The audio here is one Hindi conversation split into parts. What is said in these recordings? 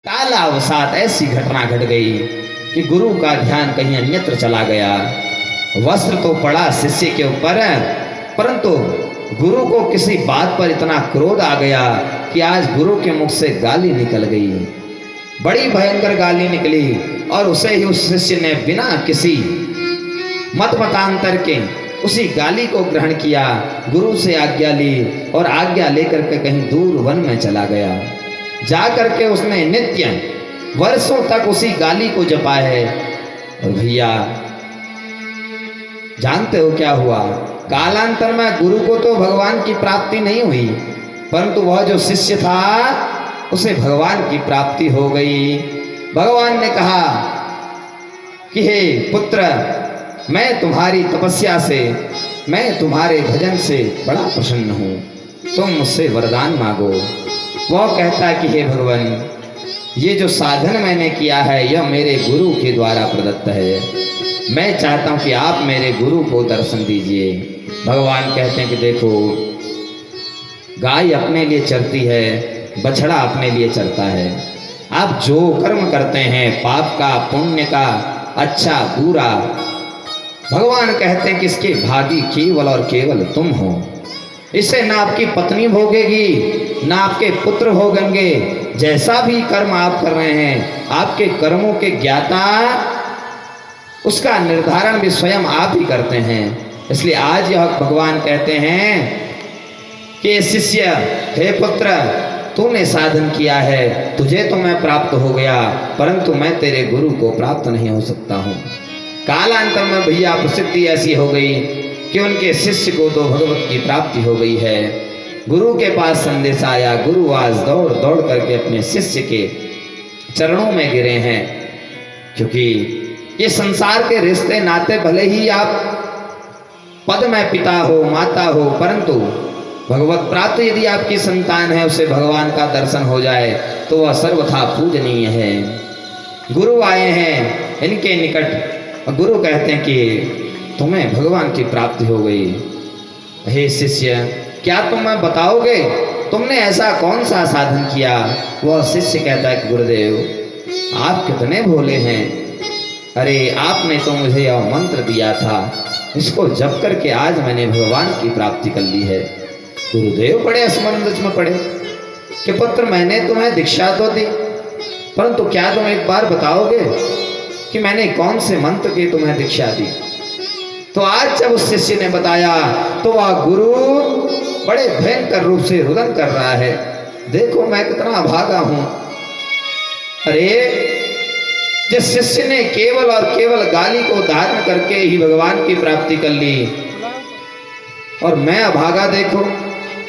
कालावसात ऐसी घटना घट गई कि गुरु का ध्यान कहीं अन्यत्र चला गया। वस्त्र तो पड़ा शिष्य के ऊपर, परंतु गुरु को किसी बात पर इतना क्रोध आ गया कि आज गुरु के मुख से गाली निकल गई। बड़ी भयंकर गाली निकली और उसे ही उस शिष्य ने बिना किसी मतांतर के उसी गाली को ग्रहण किया, गुरु से आज्ञा ली और आज्ञा लेकर के कहीं दूर वन में चला गया। जा करके उसने नित्य वर्षों तक उसी गाली को जपा है। और भैया जानते हो क्या हुआ? कालांतर में गुरु को तो भगवान की प्राप्ति नहीं हुई, परंतु वह जो शिष्य था उसे भगवान की प्राप्ति हो गई। भगवान ने कहा कि हे पुत्र, मैं तुम्हारी तपस्या से, मैं तुम्हारे भजन से बड़ा प्रसन्न हूँ, तुम मुझसे वरदान मांगो। वह कहता है कि हे भगवान, ये जो साधन मैंने किया है यह मेरे गुरु के द्वारा प्रदत्त है। मैं चाहता हूँ कि आप मेरे गुरु को दर्शन दीजिए। भगवान कहते हैं कि देखो, गाय अपने लिए चरती है, बछड़ा अपने लिए चरता है। आप जो कर्म करते हैं, पाप का, पुण्य का, अच्छा बुरा, भगवान कहते हैं कि इसके भागी केवल और केवल तुम हो। इससे ना आपकी पत्नी भोगेगी, ना आपके पुत्र भोगेंगे। जैसा भी कर्म आप कर रहे हैं, आपके कर्मों के ज्ञाता, उसका निर्धारण भी स्वयं आप ही करते हैं। इसलिए आज यह भगवान कहते हैं कि शिष्य, हे पुत्र, तूने साधन किया है, तुझे तो मैं प्राप्त हो गया, परंतु मैं तेरे गुरु को प्राप्त नहीं हो सकता हूँ। कालांतर में भैया प्रसिद्धि ऐसी हो गई कि उनके शिष्य को तो भगवत की प्राप्ति हो गई है। गुरु के पास संदेश आया, गुरु आज दौड़ दौड़ करके अपने शिष्य के चरणों में गिरे हैं। क्योंकि ये संसार के रिश्ते नाते भले ही आप पद में पिता हो, माता हो, परंतु भगवत प्राप्त यदि आपकी संतान है, उसे भगवान का दर्शन हो जाए तो वह सर्वथा पूजनीय है। गुरु आए हैं इनके निकट, गुरु कहते हैं कि तुम्हें भगवान की प्राप्ति हो गई। हे शिष्य, क्या तुम्हें बताओगे तुमने ऐसा कौन सा साधन किया? वह शिष्य कहता है कि गुरुदेव, आप कितने भोले हैं। अरे आपने तो मुझे यह मंत्र दिया था, इसको जप करके आज मैंने भगवान की प्राप्ति कर ली है। गुरुदेव बड़े असमंजस में पड़े कि पुत्र, मैंने तुम्हें दीक्षा तो दी, परंतु क्या तुम एक बार बताओगे कि मैंने कौन से मंत्र की तुम्हें दीक्षा दी? तो आज जब उस शिष्य ने बताया तो वह गुरु बड़े भयंकर रूप से रुदन कर रहा है, देखो मैं कितना भागा हूं। अरे जिस शिष्य ने केवल और केवल गाली को धारण करके ही भगवान की प्राप्ति कर ली, और मैं अभागा, देखो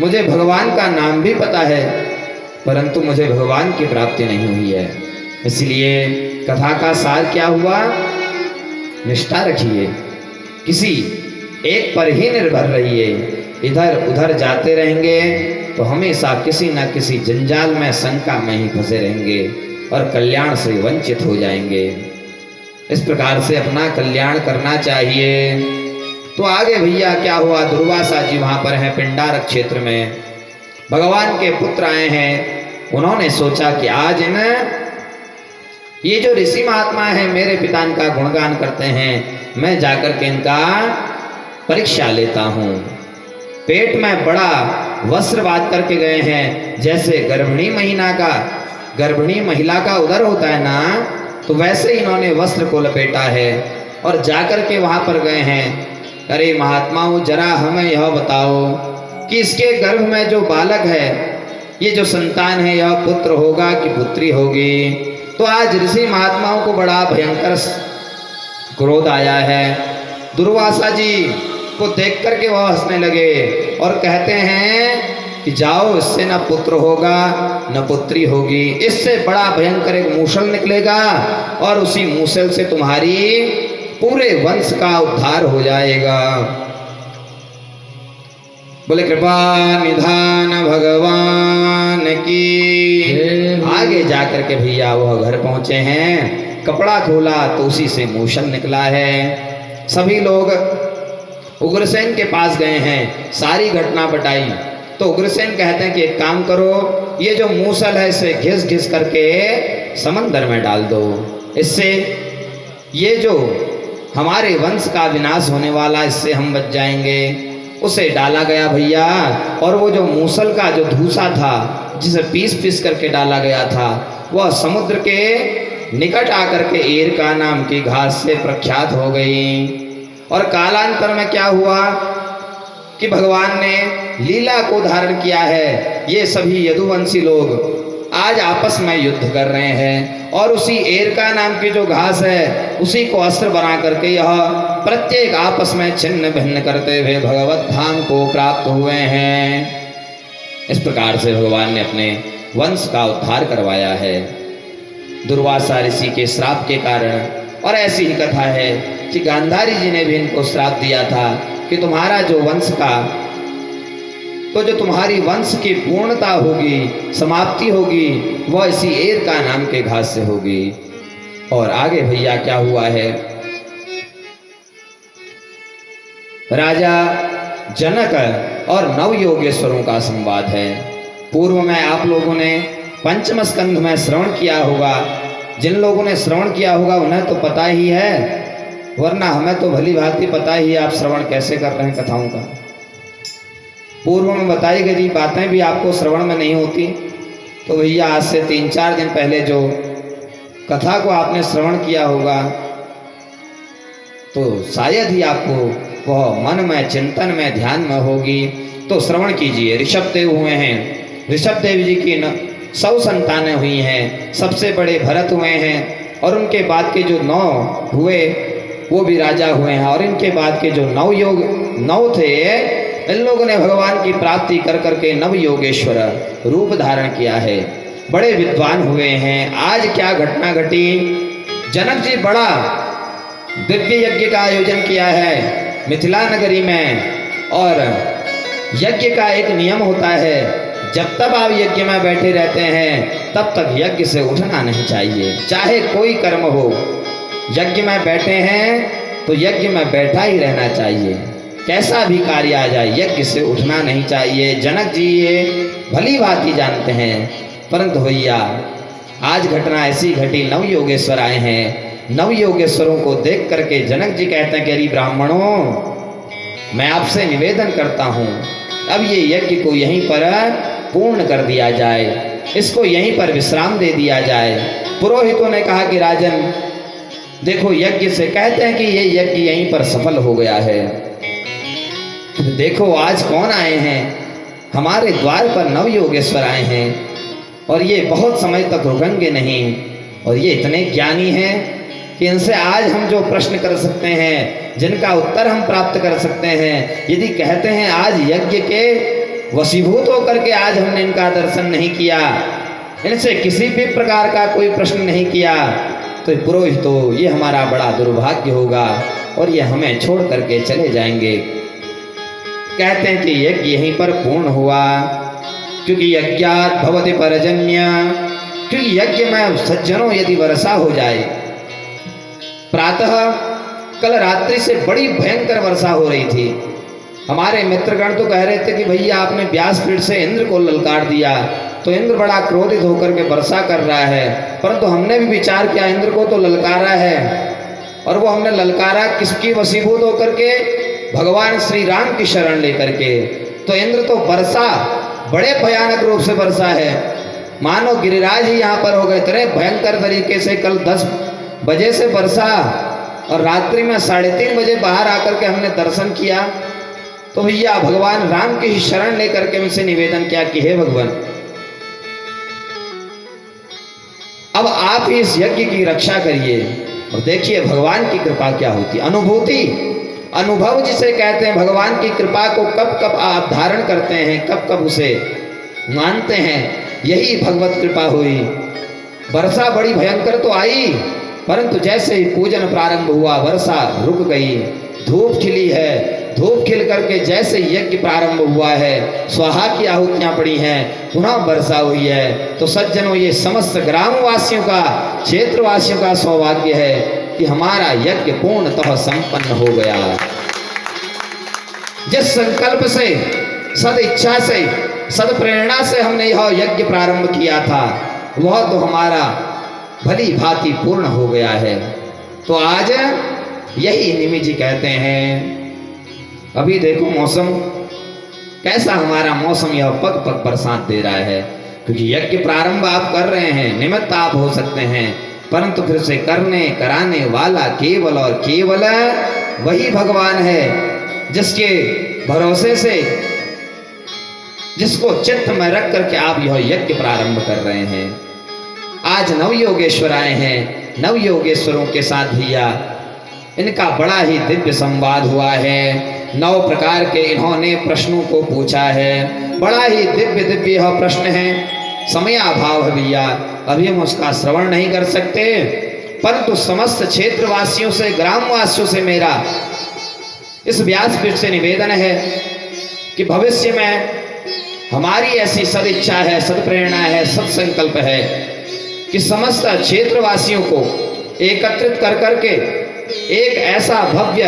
मुझे भगवान का नाम भी पता है, परंतु मुझे भगवान की प्राप्ति नहीं हुई है। इसलिए कथा का सार क्या हुआ? निष्ठा रखिए, किसी एक पर ही निर्भर रहिए। इधर उधर जाते रहेंगे तो हमेशा किसी न किसी जंजाल में, शंका में ही फंसे रहेंगे और कल्याण से वंचित हो जाएंगे। इस प्रकार से अपना कल्याण करना चाहिए। तो आगे भैया क्या हुआ? दुर्वासा जी वहाँ पर हैं पिंडारक क्षेत्र में, भगवान के पुत्र आए हैं। उन्होंने सोचा कि आज ये जो ऋषि महात्मा है मेरे पिता का गुणगान करते हैं, मैं जाकर के इनका परीक्षा लेता हूँ। पेट में बड़ा वस्त्र बांध करके गए हैं, जैसे गर्भिणी महिला का उदर होता है ना, तो वैसे इन्होंने वस्त्र को लपेटा है और जाकर के वहाँ पर गए हैं। अरे महात्माओं, जरा हमें यह बताओ कि इसके गर्भ में जो बालक है, ये जो संतान है, यह पुत्र होगा कि पुत्री होगी? तो आज ऋषि महात्माओं को बड़ा भयंकर क्रोध आया है। दुर्वासा जी को देख करके वह हंसने लगे और कहते हैं कि जाओ, इससे न पुत्र होगा न पुत्री होगी, इससे बड़ा भयंकर एक मूसल निकलेगा और उसी मूसल से तुम्हारी पूरे वंश का उद्धार हो जाएगा। बोले कृपा निधान भगवान की। आगे जाकर के भैया वह घर पहुंचे हैं, कपड़ा खोला तो उसी से मूसल निकला है। सभी लोग उग्रसेन के पास गए हैं, सारी घटना बताई। तो उग्रसेन कहते हैं कि एक काम करो, ये जो मूसल है इसे घिस घिस करके समंदर में डाल दो, इससे ये जो हमारे वंश का विनाश होने वाला, इससे हम बच जाएंगे। उसे डाला गया भैया, और वो जो मूसल का जो धूसा था जिसे पीस पीस करके डाला गया था, वह समुद्र के निकट आकर के एरका नाम की घास से प्रख्यात हो गई। और कालांतर में क्या हुआ कि भगवान ने लीला को धारण किया है। ये सभी यदुवंशी लोग आज आपस में युद्ध कर रहे हैं, और उसी एरका नाम की जो घास है उसी को अस्त्र बना करके यह प्रत्येक आपस में छिन्न भिन्न करते हुए भगवत धाम को प्राप्त हुए हैं। इस प्रकार से भगवान ने अपने वंश का उद्धार करवाया है दुर्वासा ऋषि के श्राप के कारण। और ऐसी ही कथा है कि गांधारी जी ने भी इनको श्राप दिया था कि तुम्हारा जो वंश का, तो जो तुम्हारी वंश की पूर्णता होगी, समाप्ति होगी, वह इसी एरका नाम के घास से होगी। और आगे भैया क्या हुआ है, राजा जनक और नव योगेश्वरों का संवाद है। पूर्व में आप लोगों ने पंचम स्कंध में श्रवण किया होगा। जिन लोगों ने श्रवण किया होगा उन्हें तो पता ही है, वरना हमें तो भली भांति पता ही है आप श्रवण कैसे कर रहे हैं कथाओं का। पूर्व में बताई गई बातें भी आपको श्रवण में नहीं होती, तो भैया आज से 3-4 दिन पहले जो कथा को आपने श्रवण किया होगा, तो शायद ही आपको वह मन में, चिंतन में, ध्यान में होगी। तो श्रवण कीजिए। ऋषभ देव हुए हैं, ऋषभ देव जी की 100 संतानें हुई हैं, सबसे बड़े भरत हुए हैं, और उनके बाद के जो 9 हुए वो भी राजा हुए हैं, और इनके बाद के जो 9 थे, इन लोगों ने भगवान की प्राप्ति कर करके नव योगेश्वर रूप धारण किया है, बड़े विद्वान हुए हैं। आज क्या घटना घटी, जनक जी बड़ा दिव्य यज्ञ का आयोजन किया है मिथिला नगरी में। और यज्ञ का एक नियम होता है, जब तक आप यज्ञ में बैठे रहते हैं तब तक यज्ञ से उठना नहीं चाहिए, चाहे कोई कर्म हो। यज्ञ में बैठे हैं तो यज्ञ में बैठा ही रहना चाहिए, कैसा भी कार्य आ जाए यज्ञ से उठना नहीं चाहिए। जनक जी ये भली भांति जानते हैं, परंतु भैया आज घटना ऐसी घटी, नव योगेश्वर आए हैं। नव योगेश्वरों को देख करके जनक जी कहते हैं कि अरे ब्राह्मणों, मैं आपसे निवेदन करता हूँ, अब ये यज्ञ को यहीं पर पूर्ण कर दिया जाए, इसको यहीं पर विश्राम दे दिया जाए। पुरोहितों ने कहा कि राजन देखो, यज्ञ से कहते हैं कि ये यज्ञ यहीं पर सफल हो गया है, देखो आज कौन आए हैं, हमारे द्वार पर नव योगेश्वर आए हैं, और ये बहुत समय तक रुकेंगे नहीं, और ये इतने ज्ञानी हैं कि इनसे आज हम जो प्रश्न कर सकते हैं, जिनका उत्तर हम प्राप्त कर सकते हैं, यदि कहते हैं आज यज्ञ के वशीभूत होकर के आज हमने इनका दर्शन नहीं किया, इनसे किसी भी प्रकार का कोई प्रश्न नहीं किया, तो पुरोहितो ये हमारा बड़ा दुर्भाग्य होगा और ये हमें छोड़ करके चले जाएंगे। कहते हैं कि यज्ञ यहीं पर पूर्ण हुआ, क्योंकि यज्ञात भवति परजन्य, क्योंकि यज्ञ में सज्जनों यदि वर्षा हो जाए, प्रातः कल रात्रि से बड़ी भयंकर वर्षा हो रही थी। हमारे मित्रगण तो कह रहे थे कि भैया आपने व्यासपीठ से इंद्र को ललकार दिया, तो इंद्र बड़ा क्रोधित होकर के वर्षा कर रहा है, परंतु हमने भी विचार किया इंद्र को तो ललकारा है, और वो हमने ललकारा किसकी वशीभूत होकर के, भगवान श्री राम की शरण लेकर के। तो इंद्र तो वर्षा बड़े भयानक रूप से वर्षा है, मानो गिरिराज ही यहाँ पर हो गए, इतने भयंकर तरीके से कल 10 बजे से वर्षा, और रात्रि में 3:30 बजे बाहर आकर के हमने दर्शन किया। तो भैया भगवान राम की शरण लेकर के उनसे निवेदन किया कि हे भगवान, अब आप इस यज्ञ की रक्षा करिए। और देखिए भगवान की कृपा क्या होती, अनुभूति, अनुभव जिसे कहते हैं। भगवान की कृपा को कब कब आप धारण करते हैं, कब कब उसे मानते हैं, यही भगवत कृपा हुई। वर्षा बड़ी भयंकर तो आई, परंतु जैसे ही पूजन प्रारंभ हुआ वर्षा रुक गई, धूप खिली है, धूप खिल करके जैसे यज्ञ प्रारंभ हुआ है, स्वाहा की आहुतियां पड़ी हैं, पुनः वर्षा हुई है। तो सज्जनों, ये समस्त ग्रामवासियों का, क्षेत्रवासियों का सौभाग्य है कि हमारा यज्ञ पूर्णतः संपन्न हो गया। जिस संकल्प से, सद इच्छा से सदप्रेरणा से हमने यह यज्ञ प्रारंभ किया था वह तो हमारा भली भांति पूर्ण हो गया है। तो आज यही निमि जी कहते हैं, अभी देखो मौसम कैसा, हमारा मौसम यह पग पग पर साथ दे रहा है, क्योंकि यज्ञ प्रारंभ आप कर रहे हैं, निमित्त आप हो सकते हैं, परंतु फिर से करने कराने वाला केवल और केवल वही भगवान है, जिसके भरोसे से, जिसको चित्त में रख करके आप यह यज्ञ प्रारंभ कर रहे हैं। आज नवयोगेश्वर आए हैं, नवयोगेश्वरों के साथ भैया इनका बड़ा ही दिव्य संवाद हुआ है। 9 प्रकार के इन्होंने प्रश्नों को पूछा है, बड़ा ही दिव्य दिव्य यह प्रश्न है। समयाभाव है भैया, अभी हम उसका श्रवण नहीं कर सकते, परंतु समस्त क्षेत्रवासियों से, ग्रामवासियों से मेरा इस व्यासपीठ से निवेदन है कि भविष्य में हमारी ऐसी सदिच्छा है, सदप्रेरणा है, सत्संकल्प है कि समस्त क्षेत्रवासियों को एकत्रित कर करके एक ऐसा भव्य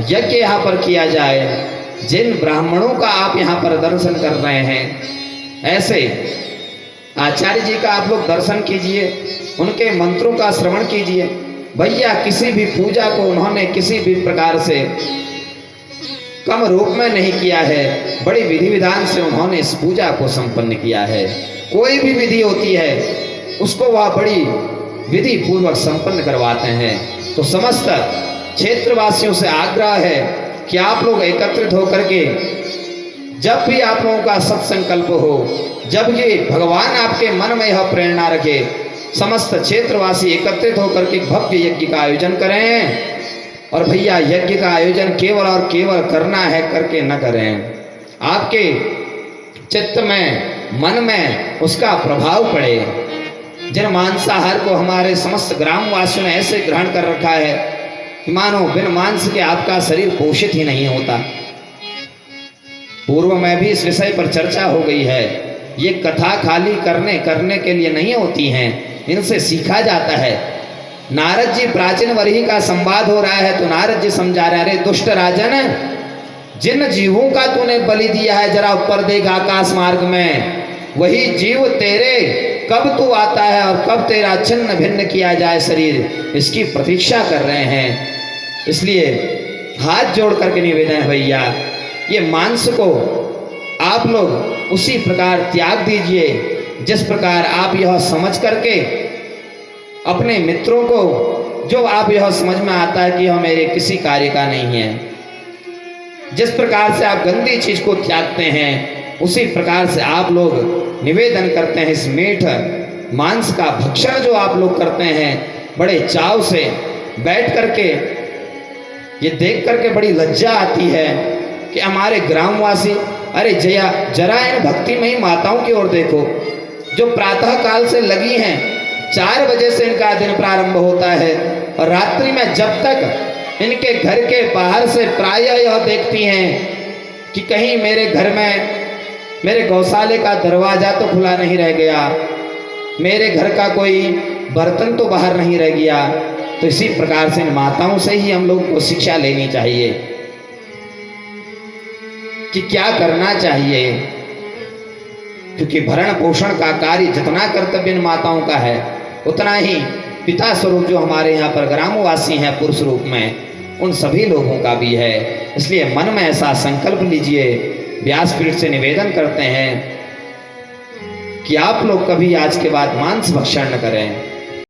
यज्ञ यहाँ पर किया जाए। जिन ब्राह्मणों का आप यहाँ पर दर्शन कर रहे हैं, ऐसे आचार्य जी का आप लोग दर्शन कीजिए, उनके मंत्रों का श्रवण कीजिए। भैया किसी भी पूजा को उन्होंने किसी भी प्रकार से कम रूप में नहीं किया है, बड़ी विधि विधान से उन्होंने इस पूजा को संपन्न किया है। कोई भी विधि होती है उसको वह बड़ी विधि पूर्वक संपन्न करवाते हैं। तो समस्त क्षेत्रवासियों से आग्रह है कि आप लोग एकत्रित होकर के जब भी आप लोगों का सत्संकल्प हो, जब ये भगवान आपके मन में यह प्रेरणा रखे, समस्त क्षेत्रवासी एकत्रित होकर के भव्य यज्ञ का आयोजन करें। और भैया यज्ञ का आयोजन केवल और केवल करना है, करके न करें, आपके चित्त में, मन में उसका प्रभाव पड़े। जिन मांसाहार को हमारे समस्त ग्रामवासियों ने ऐसे ग्रहण कर रखा है कि मानो बिन मांस के आपका शरीर पोषित ही नहीं होता। पूर्व में भी इस विषय पर चर्चा हो गई है। ये कथा खाली करने के लिए नहीं होती हैं, इनसे सीखा जाता है। नारद जी प्राचीन वरही का संवाद हो रहा है तो नारद जी समझा रहे, अरे दुष्ट राजन, जिन जीवों का तूने बलि दिया है जरा ऊपर देख आकाश मार्ग में, वही जीव तेरे कब तू आता है और कब तेरा छिन्न भिन्न किया जाए शरीर, इसकी प्रतीक्षा कर रहे हैं। इसलिए हाथ जोड़ करके निवेदन है भैया, ये मांस को आप लोग उसी प्रकार त्याग दीजिए जिस प्रकार आप यह समझ करके अपने मित्रों को, जो आप यह समझ में आता है कि यह मेरे किसी कार्य का नहीं है, जिस प्रकार से आप गंदी चीज को त्यागते हैं उसी प्रकार से आप लोग निवेदन करते हैं। इस मीठ मांस का भक्षण जो आप लोग करते हैं, बड़े चाव से बैठ करके ये देख करके बड़ी लज्जा आती है कि हमारे ग्रामवासी, अरे जरा इन भक्तिमयी माताओं की ओर देखो, जो प्रातः काल से लगी हैं, 4 बजे से इनका दिन प्रारंभ होता है और रात्रि में जब तक इनके घर के बाहर से प्रायः यह देखती हैं कि कहीं मेरे घर में, मेरे गौशाले का दरवाजा तो खुला नहीं रह गया, मेरे घर का कोई बर्तन तो बाहर नहीं रह गया। तो इसी प्रकार से इन माताओं से ही हम लोग को शिक्षा लेनी चाहिए कि क्या करना चाहिए, क्योंकि भरण पोषण का कार्य जितना कर्तव्य इन माताओं का है, उतना ही पिता स्वरूप जो हमारे यहाँ पर ग्रामवासी हैं पुरुष रूप में, उन सभी लोगों का भी है। इसलिए मन में ऐसा संकल्प लीजिए। व्यासपीठ से निवेदन करते हैं कि आप लोग कभी आज के बाद मांस भक्षण न करें।